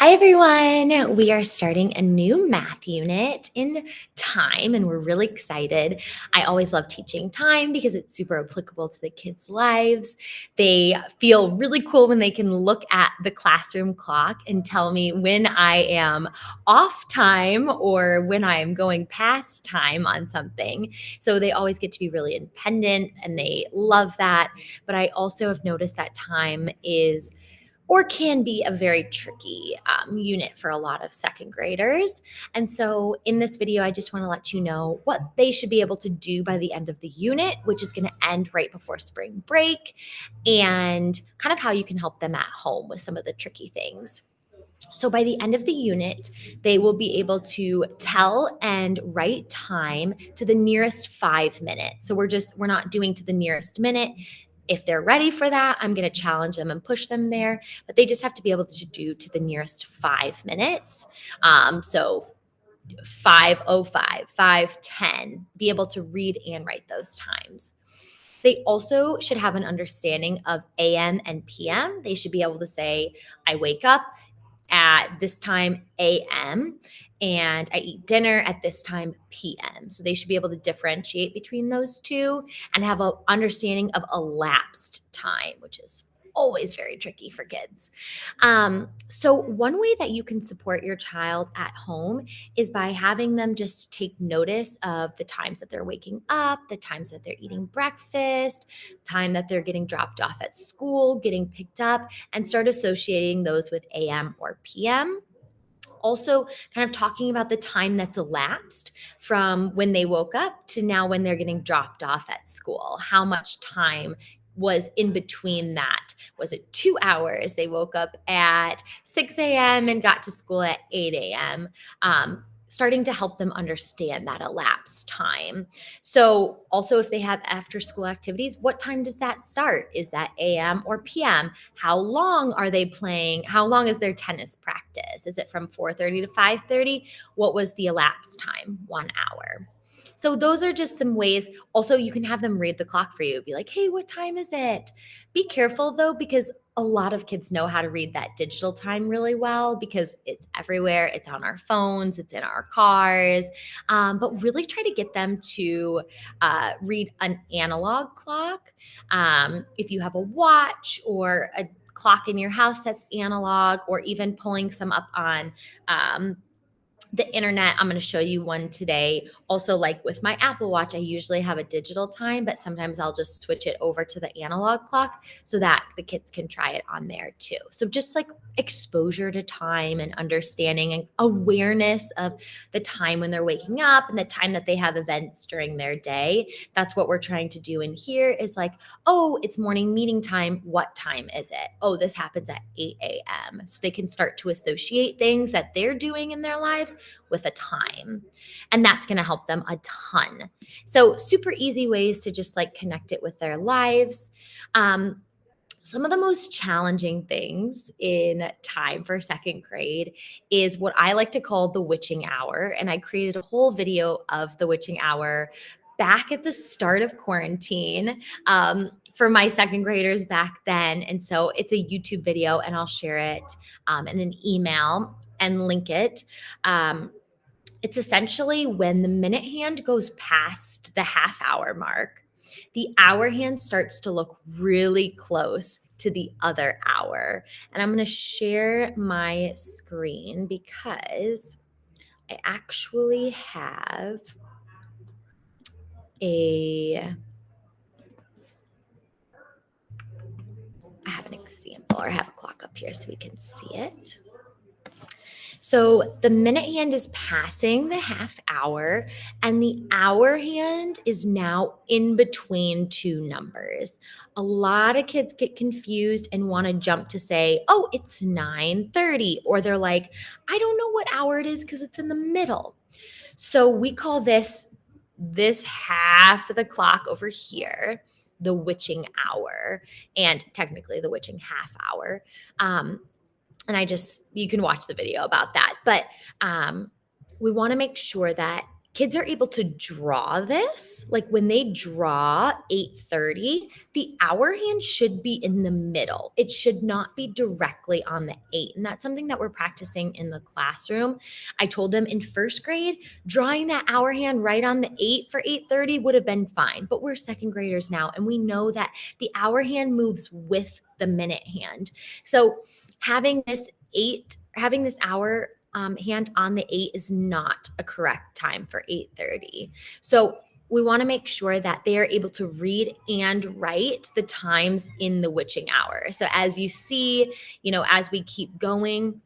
Hi, everyone. We are starting a new math unit in time, and we're really excited. I always love teaching time because it's super applicable to the kids' lives. They feel really cool when they can look at the classroom clock and tell me when I am off time or when I am going past time on something. So they always get to be really independent and they love that. But I also have noticed that time is or can be a very tricky unit for a lot of second graders. And so, in this video, I just want to let you know what they should be able to do by the end of the unit, which is going to end right before spring break, and kind of how you can help them at home with some of the tricky things. So by the end of the unit, they will be able to tell and write time to the nearest 5 minutes. So we're not doing to the nearest minute. If they're ready for that, I'm going to challenge them and push them there, but they just have to be able to do to the nearest 5 minutes. So 5:05, 5:10, be able to read and write those times. They also should have an understanding of AM and PM. They should be able to say, I wake up at this time AM and I eat dinner at this time PM. So they should be able to differentiate between those two and have an understanding of elapsed time, which is always very tricky for kids. So one way that you can support your child at home is by having them just take notice of the times that they're waking up, the times that they're eating breakfast, time that they're getting dropped off at school, getting picked up, and start associating those with AM or PM. Also, kind of talking about the time that's elapsed from when they woke up to now when they're getting dropped off at school. How much time was in between that? Was it 2 hours? They woke up at 6 a.m. and got to school at 8 a.m. Starting to help them understand that elapsed time. So, also, if they have after school activities, what time does that start? Is that AM or PM? How long are they playing? How long is their tennis practice? Is it from 4:30 to 5:30? What was the elapsed time? 1 hour. So those are just some ways. Also, you can have them read the clock for you. Be like, hey, what time is it? Be careful though, because a lot of kids know how to read that digital time really well because it's everywhere. It's on our phones, it's in our cars. But really try to get them to read an analog clock. If you have a watch or a clock in your house that's analog, or even pulling some up on the internet. I'm going to show you one today. Also, like with my Apple Watch, I usually have a digital time, but sometimes I'll just switch it over to the analog clock so that the kids can try it on there too. So just like exposure to time and understanding and awareness of the time when they're waking up and the time that they have events during their day. That's what we're trying to do in here is like, oh, it's morning meeting time. What time is it? Oh, this happens at 8 a.m. So they can start to associate things that they're doing in their lives with a time. And that's going to help them a ton. So, super easy ways to just like connect it with their lives. Some of the most challenging things in time for second grade is what I like to call the witching hour. And I created a whole video of the witching hour back at the start of quarantine. For my second graders back then. And so it's a YouTube video, and I'll share it in an email and link it. It's essentially when the minute hand goes past the half hour mark, the hour hand starts to look really close to the other hour. And I'm going to share my screen because I actually have an example, or I have a clock up here so we can see it. So the minute hand is passing the half hour, and the hour hand is now in between two numbers. A lot of kids get confused and want to jump to say, oh, it's 9:30, or they're like, I don't know what hour it is because it's in the middle. So we call this half of the clock over here the witching hour, and technically the witching half hour. And you can watch the video about that. But we want to make sure that kids are able to draw this. Like when they draw 8:30, the hour hand should be in the middle. It should not be directly on the 8. And that's something that we're practicing in the classroom. I told them in first grade, drawing that hour hand right on the 8 for 8:30 would have been fine. But we're second graders now, and we know that the hour hand moves with the minute hand. So having this hour hand on the 8 is not a correct time for 8:30. So we want to make sure that they are able to read and write the times in the witching hour. So as you see, as we keep going,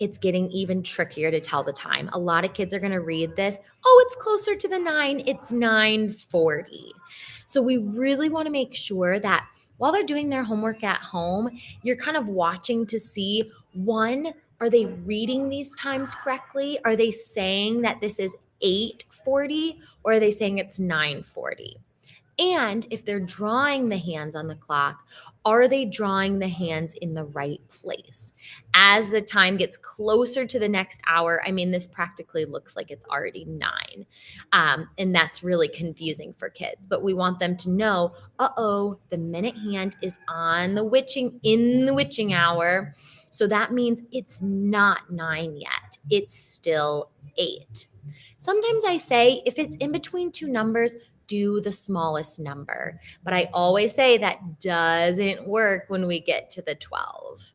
it's getting even trickier to tell the time. A lot of kids are going to read this. Oh, it's closer to the 9. It's 9:40. So we really want to make sure that while they're doing their homework at home, you're kind of watching to see, one, are they reading these times correctly? Are they saying that this is 8:40 or are they saying it's 9:40? And if they're drawing the hands on the clock, are they drawing the hands in the right place? As the time gets closer to the next hour, this practically looks like it's already 9. And that's really confusing for kids. But we want them to know, the minute hand is in the witching hour. So that means it's not 9 yet. It's still 8. Sometimes I say if it's in between two numbers, do the smallest number. But I always say that doesn't work when we get to the 12,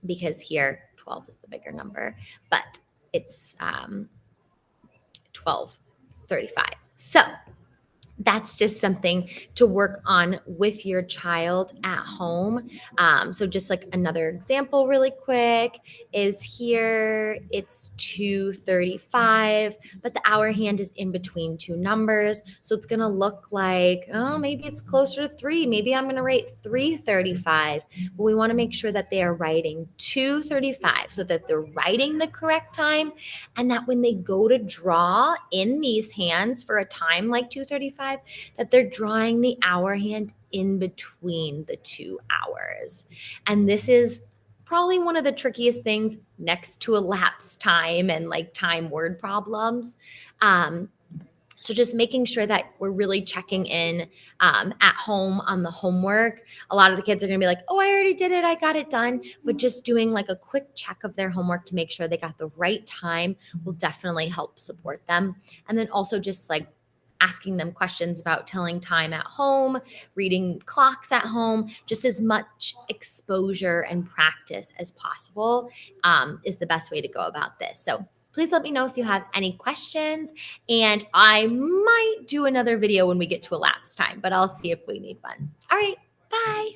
because here 12 is the bigger number, but it's 12:35. So that's just something to work on with your child at home. So just like another example really quick is here, it's 2:35, but the hour hand is in between two numbers. So it's going to look like, maybe it's closer to 3. Maybe I'm going to write 3:35. But we want to make sure that they are writing 2:35 so that they're writing the correct time, and that when they go to draw in these hands for a time like 2:35, that they're drawing the hour hand in between the 2 hours. And this is probably one of the trickiest things next to elapsed time and like time word problems. So just making sure that we're really checking in at home on the homework. A lot of the kids are going to be like, oh, I already did it. I got it done. But just doing like a quick check of their homework to make sure they got the right time will definitely help support them. And then also just like asking them questions about telling time at home, reading clocks at home, just as much exposure and practice as possible is the best way to go about this. So please let me know if you have any questions, and I might do another video when we get to elapsed time, but I'll see if we need one. All right, bye.